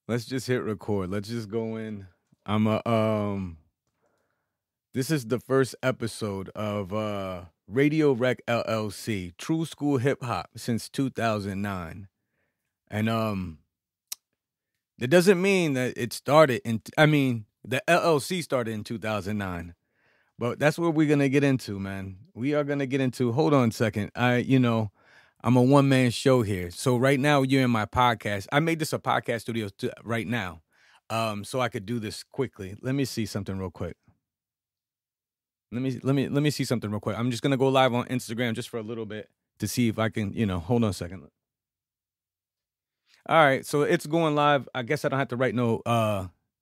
Let's just hit record. Let's just go in. I'm a This is the first episode of Radiowreck LLC, True School Hip Hop since 2009. And that doesn't mean that it started in the LLC started in 2009. But that's what we're going to get into, man. We are going to get into Hold on a second. I'm a one-man show here. So right now you're in my podcast. I made this a podcast studio right now. So I could do this quickly. Let me see something real quick. Let me see something real quick. I'm just gonna go live on Instagram just for a little bit to see if I can, hold on a second. All right, so it's going live. I guess I don't have to write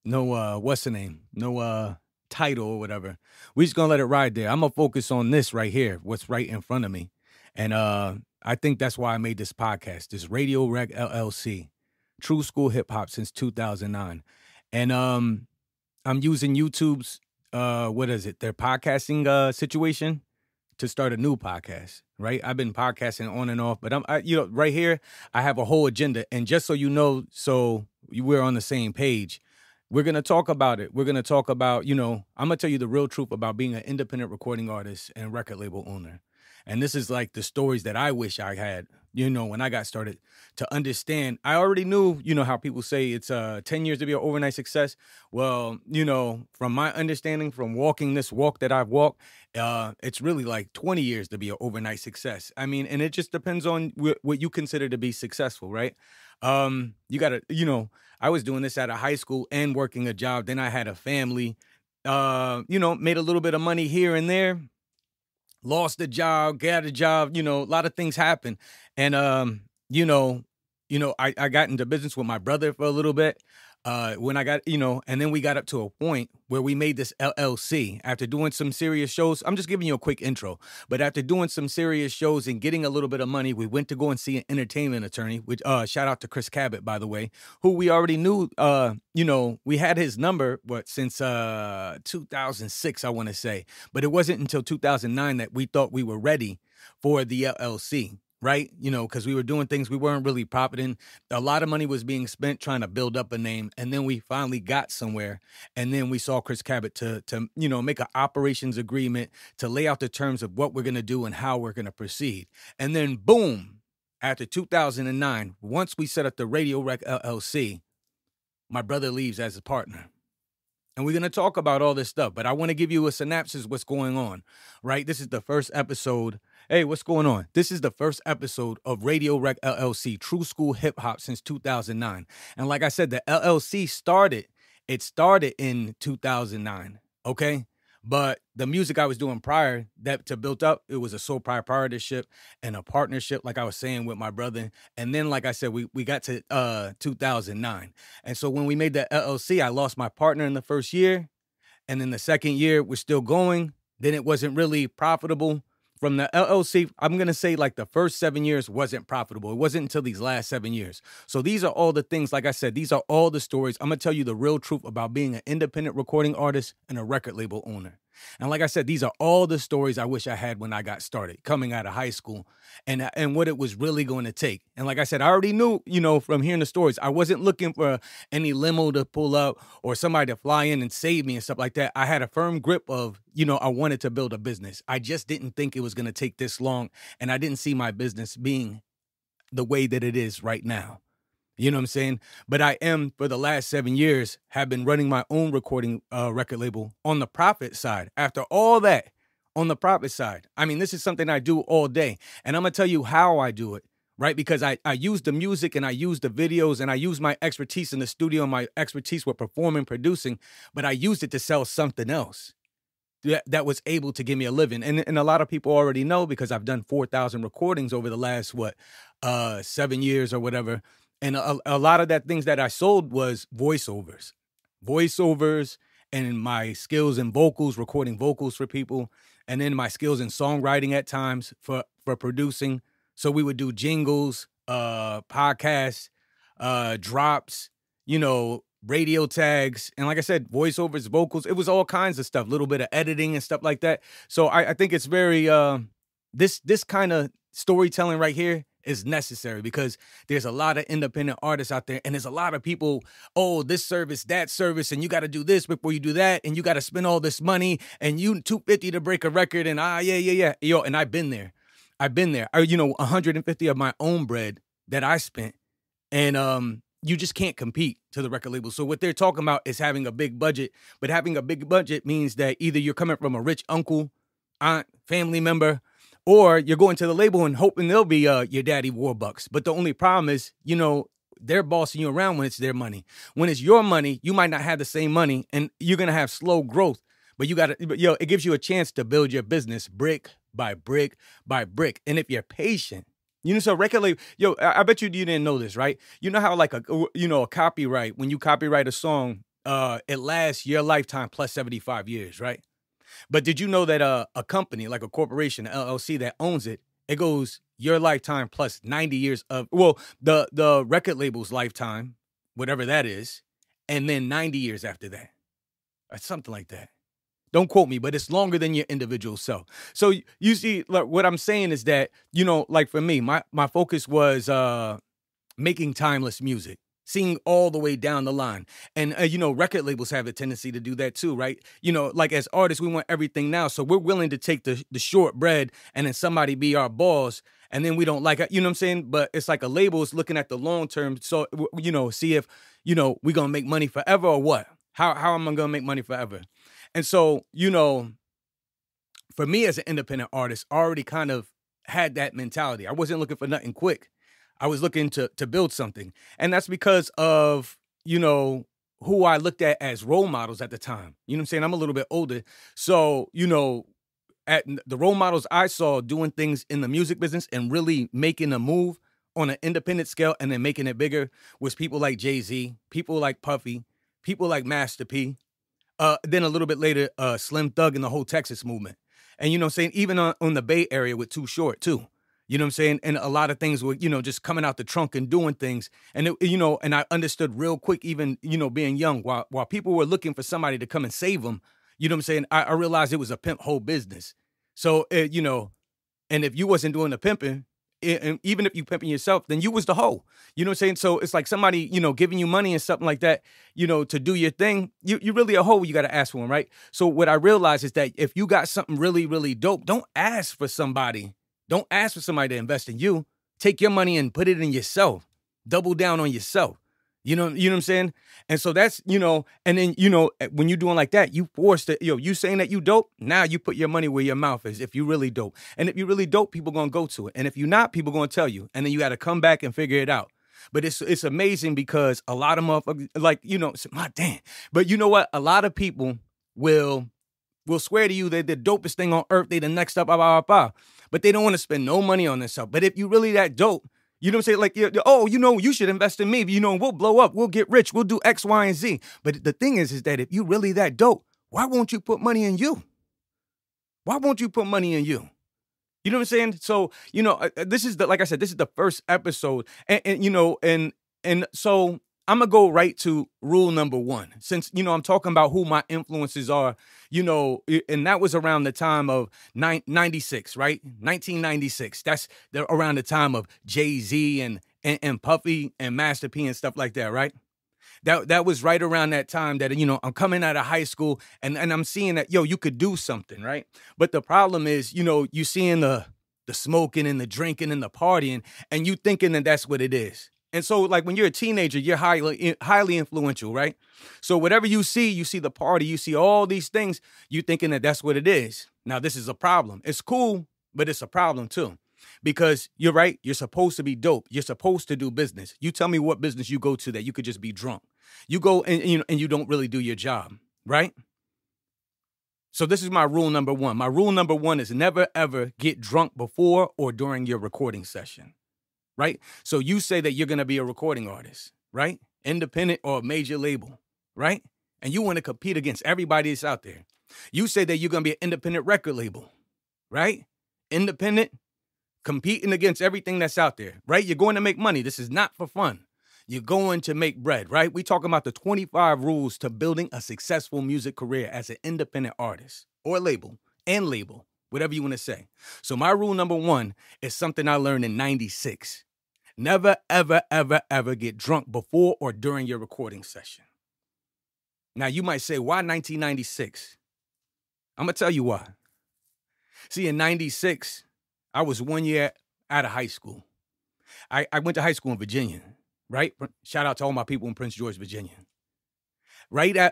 what's the name? No title or whatever. We just gonna let it ride there. I'm gonna focus on this right here, what's right in front of me. And I think that's why I made this podcast, this Radiowreck LLC, True School Hip Hop since 2009. And I'm using YouTube's what is it? Their podcasting situation to start a new podcast, right? I've been podcasting on and off, but right here I have a whole agenda, and just so you know, so we're on the same page, we're gonna talk about it. We're gonna talk about, I'm gonna tell you the real truth about being an independent recording artist and record label owner. And this is like the stories that I wish I had, when I got started, to understand. I already knew, how people say it's 10 years to be an overnight success. Well, from my understanding, from walking this walk that I've walked, it's really like 20 years to be an overnight success. I mean, and it just depends on what you consider to be successful, right? You got to, I was doing this out of high school and working a job. Then I had a family, made a little bit of money here and there. Lost a job, got a job, a lot of things happen. And, I got into business with my brother for a little bit. When I got, and then we got up to a point where we made this LLC after doing some serious shows. I'm just giving you a quick intro, but after doing some serious shows and getting a little bit of money, we went to go and see an entertainment attorney, which, shout out to Chris Cabot, by the way, who we already knew, we had his number, since 2006, I want to say, but it wasn't until 2009 that we thought we were ready for the LLC. Right? Because we were doing things we weren't really profiting. A lot of money was being spent trying to build up a name. And then we finally got somewhere. And then we saw Chris Cabot to make an operations agreement to lay out the terms of what we're going to do and how we're going to proceed. And then boom, after 2009, once we set up the Radiowreck LLC, my brother leaves as a partner. And we're going to talk about all this stuff, but I want to give you a synopsis of what's going on, right? This is the first episode. Hey, what's going on? This is the first episode of Radiowreck LLC, True School Hip Hop since 2009. And like I said, the LLC started in 2009, okay? But the music I was doing prior that to built up, it was a sole proprietorship and a partnership, like I was saying, with my brother. And then, like I said, we got to 2009. And so when we made the LLC, I lost my partner in the first year. And then the second year, we're still going. Then it wasn't really profitable. From the LLC, I'm going to say like the first 7 years wasn't profitable. It wasn't until these last 7 years. So these are all the things, like I said, these are all the stories. I'm going to tell you the real truth about being an independent recording artist and a record label owner. And like I said, these are all the stories I wish I had when I got started, coming out of high school, and what it was really going to take. And like I said, I already knew, from hearing the stories, I wasn't looking for any limo to pull up or somebody to fly in and save me and stuff like that. I had a firm grip of, I wanted to build a business. I just didn't think it was going to take this long, and I didn't see my business being the way that it is right now. You know what I'm saying? But I am, for the last 7 years, have been running my own recording record label on the profit side. After all that, on the profit side. I mean, this is something I do all day. And I'm going to tell you how I do it, right? Because I use the music and I use the videos and I use my expertise in the studio and my expertise with performing, producing, but I used it to sell something else that was able to give me a living. And a lot of people already know because I've done 4,000 recordings over the last, 7 years or whatever. And a lot of that things that I sold was voiceovers and my skills in vocals, recording vocals for people. And then my skills in songwriting at times for producing. So we would do jingles, podcasts, drops, radio tags. And like I said, voiceovers, vocals, it was all kinds of stuff, a little bit of editing and stuff like that. So I think it's very, this kind of storytelling right here is necessary because there's a lot of independent artists out there, and there's a lot of people, oh, this service, that service, and you got to do this before you do that, and you got to spend all this money, and you $250 to break a record, and yeah. Yo, and I've been there. You know, 150 of my own bread that I spent, and you just can't compete to the record label. So what they're talking about is having a big budget, but having a big budget means that either you're coming from a rich uncle, aunt, family member, or you're going to the label and hoping they'll be your daddy Warbucks. But the only problem is, you know, they're bossing you around when it's their money. When it's your money, you might not have the same money, and you're gonna have slow growth. But it gives you a chance to build your business brick by brick by brick. And if you're patient, you know, so record label, I bet you didn't know this, right? You know how like a copyright, when you copyright a song, it lasts your lifetime plus 75 years, right? But did you know that a company, like a corporation, an LLC that owns it, it goes your lifetime plus 90 years of, well, the record label's lifetime, whatever that is, and then 90 years after that. Or something like that. Don't quote me, but it's longer than your individual self. So you see, like, what I'm saying is that, you know, like for me, my focus was making timeless music. Seeing all the way down the line. And, you know, record labels have a tendency to do that too, right? You know, like as artists, we want everything now. So we're willing to take the short bread and then somebody be our boss. And then we don't like it, you know what I'm saying? But it's like a label is looking at the long term. So, you know, see if, you know, we're going to make money forever or what? How am I going to make money forever? And so, you know, for me as an independent artist, I already kind of had that mentality. I wasn't looking for nothing quick. I was looking to build something. And that's because of, you know, who I looked at as role models at the time. You know what I'm saying? I'm a little bit older. So, you know, at the role models I saw doing things in the music business and really making a move on an independent scale and then making it bigger was people like Jay-Z, people like Puffy, people like Master P. Then a little bit later, Slim Thug and the whole Texas movement. And, you know what I'm saying? Even on the Bay Area with Too Short, too. You know what I'm saying? And a lot of things were, you know, just coming out the trunk and doing things. And, you know, and I understood real quick, even, you know, being young, while people were looking for somebody to come and save them, you know what I'm saying? I realized it was a pimp whole business. So, you know, and if you wasn't doing the pimping, and even if you pimping yourself, then you was the hoe. You know what I'm saying? So it's like somebody, you know, giving you money and something like that, you know, to do your thing. You really a hoe. You got to ask for them, right? So what I realized is that if you got something really, really dope, don't ask for somebody. Don't ask for somebody to invest in you. Take your money and put it in yourself. Double down on yourself. You know what I'm saying? And so that's, you know, and then, you know, when you're doing like that, you forced it, you saying that you dope, now you put your money where your mouth is if you really dope. And if you really dope, people going to go to it. And if you're not, people going to tell you. And then you got to come back and figure it out. But it's amazing because a lot of motherfuckers, like, you know, my damn. But you know what? A lot of people will swear to you they're the dopest thing on earth. They the next up, but they don't want to spend no money on themselves. But if you really that dope, you know what I'm saying? Like, oh, you know, you should invest in me. You know, we'll blow up. We'll get rich. We'll do X, Y, and Z. But the thing is that if you really that dope, why won't you put money in you? Why won't you put money in you? You know what I'm saying? So, you know, this is like I said, this is the first episode. And you know, and so I'm going to go right to rule number one. Since, you know, I'm talking about who my influences are, you know, and that was around the time of 96, right? 1996. That's around the time of Jay-Z and Puffy and Master P and stuff like that, right? That was right around that time that, you know, I'm coming out of high school and I'm seeing that, you could do something, right? But the problem is, you know, you seeing the smoking and the drinking and the partying and you thinking that that's what it is. And so, like, when you're a teenager, you're highly influential, right? So whatever you see the party, you see all these things, you thinking that that's what it is. Now, this is a problem. It's cool, but it's a problem, too. Because you're right, you're supposed to be dope. You're supposed to do business. You tell me what business you go to that you could just be drunk. You go and you don't really do your job, right? So this is my rule number one. My rule number one is never, ever get drunk before or during your recording session. Right? So you say that you're going to be a recording artist, right? Independent or a major label, right? And you want to compete against everybody that's out there. You say that you're going to be an independent record label, right? Independent, competing against everything that's out there, right? You're going to make money. This is not for fun. You're going to make bread, right? We talking about the 25 rules to building a successful music career as an independent artist or label, whatever you want to say. So my rule number one is something I learned in 96. Never, ever, ever, ever get drunk before or during your recording session. Now, you might say, why 1996? I'm going to tell you why. See, in 96, I was 1 year out of high school. I went to high school in Virginia, right? Shout out to all my people in Prince George, Virginia.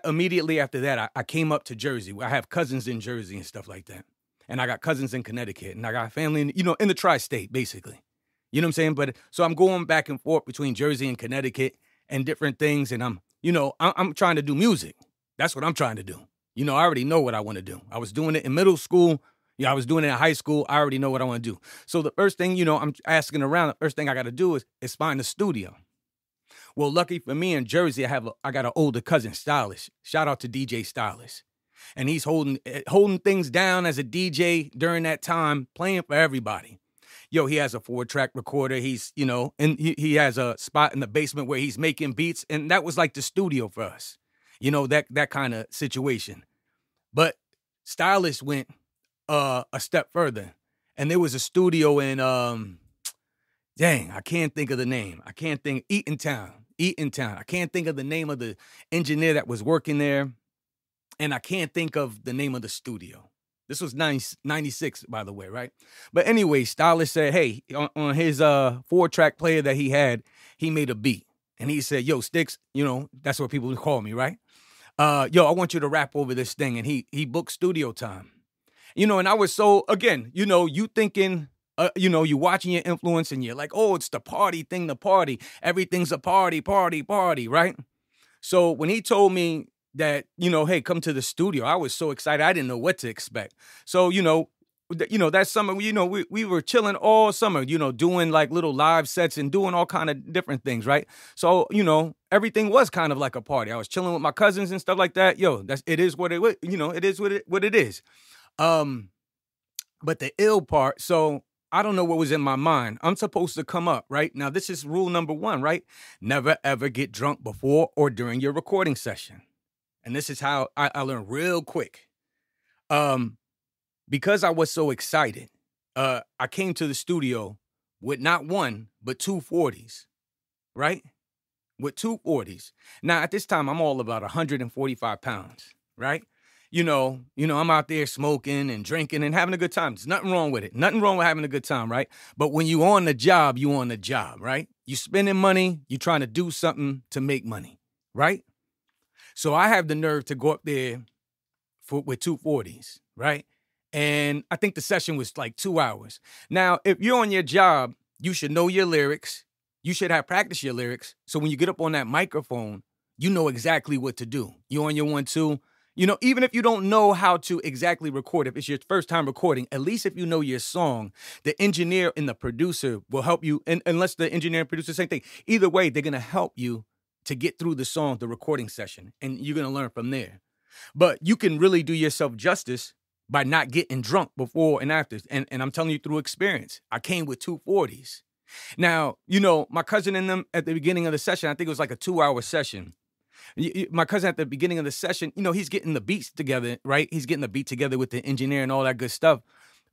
Immediately after that, I came up to Jersey. I have cousins in Jersey and stuff like that. And I got cousins in Connecticut. And I got family, in the tri-state, basically. You know what I'm saying? But so I'm going back and forth between Jersey and Connecticut and different things. And I'm trying to do music. That's what I'm trying to do. I already know what I want to do. I was doing it in middle school. I was doing it in high school. I already know what I want to do. So the first thing, I'm asking around, the first thing I got to do is find a studio. Well, lucky for me in Jersey, I got an older cousin, Stylish. Shout out to DJ Stylish. And he's holding things down as a DJ during that time, playing for everybody. He has a 4-track recorder. He's, and he has a spot in the basement where he's making beats. And that was like the studio for us, that kind of situation. But Stylish went a step further. And there was a studio in, I can't think of the name. Eatontown. I can't think of the name of the engineer that was working there. And I can't think of the name of the studio. This was 96, by the way, right? But anyway, Stylish said, hey, on his 4-track player that he had, he made a beat. And he said, yo, Sticks, that's what people call me, right? I want you to rap over this thing. And he booked studio time. And I was so, again, you thinking, you watching your influence and you're like, oh, it's the party thing, the party. Everything's a party, right? So when he told me that, hey, come to the studio, I was so excited. I didn't know what to expect. So, that summer, we were chilling all summer, doing like little live sets and doing all kind of different things, right? So, everything was kind of like a party. I was chilling with my cousins and stuff like that. It is what it is. But the ill part, so I don't know what was in my mind. I'm supposed to come up, right? Now, this is rule number one, right? Never, ever get drunk before or during your recording session. And this is how I learned real quick. Because I was so excited, I came to the studio with not one, but 2 40s, right? With 2 40s. Now, at this time, I'm all about 145 pounds, right? I'm out there smoking and drinking and having a good time. There's nothing wrong with it. Nothing wrong with having a good time, right? But when you on the job, right? You spending money, you trying to do something to make money, right? So I have the nerve to go up there with 2 40s, right? And I think the session was like 2 hours. Now, if you're on your job, you should know your lyrics. You should have practiced your lyrics. So when you get up on that microphone, you know exactly what to do. You're on your 1-2. Even if you don't know how to exactly record, if it's your first time recording, at least if you know your song, the engineer and the producer will help you. And unless the engineer and producer, same thing. Either way, they're going to help you to get through the song, the recording session, and you're going to learn from there. But you can really do yourself justice by not getting drunk before and after. And I'm telling you through experience. I came with 2 40s. Now, my cousin and them at the beginning of the session, I think it was like a 2-hour session. My cousin at the beginning of the session, he's getting the beats together, right? He's getting the beat together with the engineer and all that good stuff.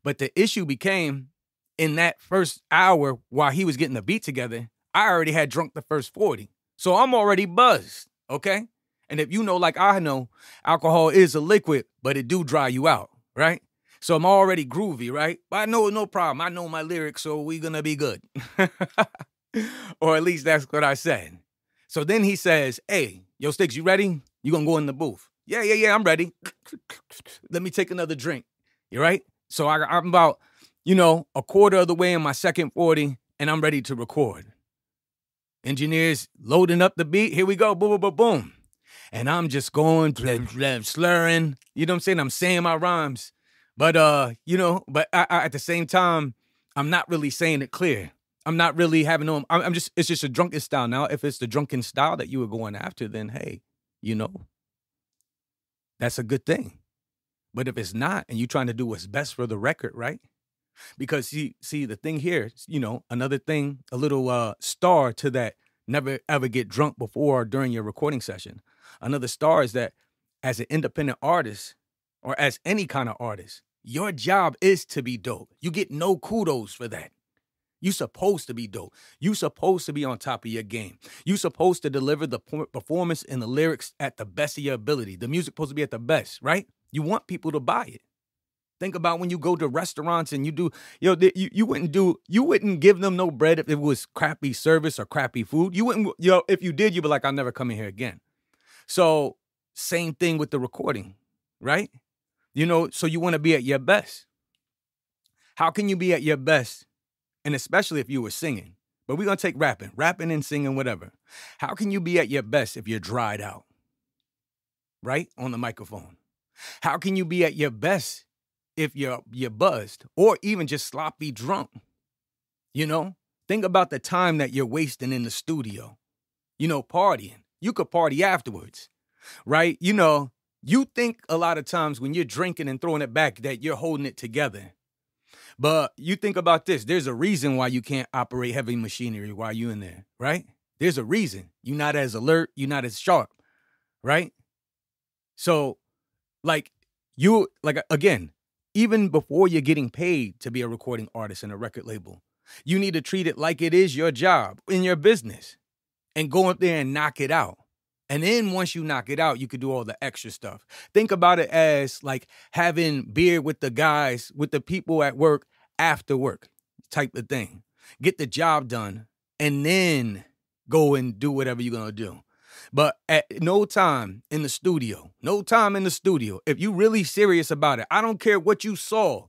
But the issue became in that first hour while he was getting the beat together, I already had drunk the first 40. So I'm already buzzed, okay? And if like I know, alcohol is a liquid, but it do dry you out, right? So I'm already groovy, right? But I know no problem. I know my lyrics, so we're going to be good. Or at least that's what I said. So then he says, hey, yo, Sticks, you ready? You going to go in the booth? Yeah, I'm ready. Let me take another drink. You right? So I'm about, a quarter of the way in my second 40, and I'm ready to record. Engineers loading up the beat. Here we go. Boom, boom, boom, boom. And I'm just going, slurring. You know what I'm saying? I'm saying my rhymes. But, but I at the same time, I'm not really saying it clear. I'm not really having no, it's just a drunken style. Now, if it's the drunken style that you were going after, then, hey, that's a good thing. But if it's not, and you're trying to do what's best for the record, right? Because see, the thing here, another thing, a little star to that, never ever get drunk before or during your recording session. Another star is that as an independent artist, or as any kind of artist, Your job is to be dope. You get no kudos for that. You supposed to be dope. You supposed to be on top of your game. You supposed to deliver the performance and the lyrics at the best of your ability. The music supposed to be at the best, right? You want people to buy it. Think about when you go to restaurants and you do, you wouldn't give them no bread if it was crappy service or crappy food. You wouldn't, if you did, you'd be like, I'll never come in here again. So same thing with the recording, right? So you want to be at your best. How can you be at your best? And especially if you were singing. But we're going to take rapping and singing, whatever. How can you be at your best if you're dried out? Right? On the microphone. How can you be at your best if you're buzzed or even just sloppy drunk? Think about the time that you're wasting in the studio. Partying. You could party afterwards, right? You think a lot of times when you're drinking and throwing it back that you're holding it together. But you think about this. There's a reason why you can't operate heavy machinery while you're in there, right? There's a reason. You're not as alert. You're not as sharp, right? So, again, even before you're getting paid to be a recording artist in a record label, you need to treat it like it is your job in your business and go up there and knock it out. And then once you knock it out, you could do all the extra stuff. Think about it as like having beer with the guys, with the people at work after work type of thing. Get the job done and then go and do whatever you're going to do. But at no time in the studio, if you really serious about it, I don't care what you saw.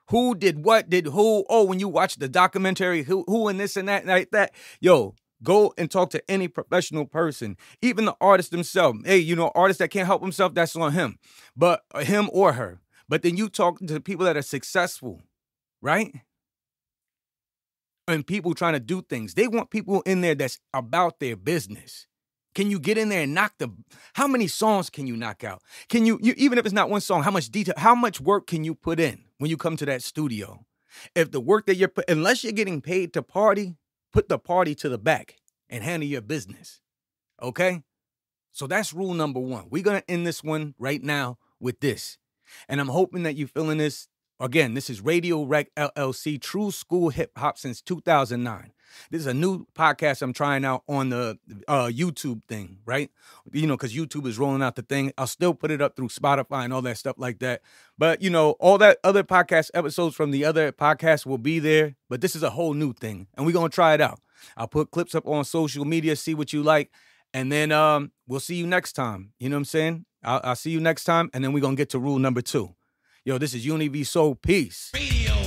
Who did what, did who? Oh, when you watch the documentary, who and this and that, like that. Yo, go and talk to any professional person, even the artist themselves. Hey, artist that can't help himself, that's on him. But him or her. But then you talk to people that are successful, right? And people trying to do things. They want people in there that's about their business. Can you get in there and how many songs can you knock out? Can you even if it's not one song, how much work can you put in when you come to that studio? If the work that unless you're getting paid to party, put the party to the back and handle your business, okay? So that's rule number 1. We're going to end this one right now with this. And I'm hoping that you're feeling this. Again, this is Radiowreck, LLC, True School Hip Hop since 2009. This is a new podcast I'm trying out on the YouTube thing, right? Because YouTube is rolling out the thing. I'll still put it up through Spotify and all that stuff like that. But, all that other podcast episodes from the other podcasts will be there. But this is a whole new thing, and we're going to try it out. I'll put clips up on social media, see what you like, and then we'll see you next time. You know what I'm saying? I'll see you next time, and then we're going to get to rule number 2. Yo, this is Uni V. Peace. Radio.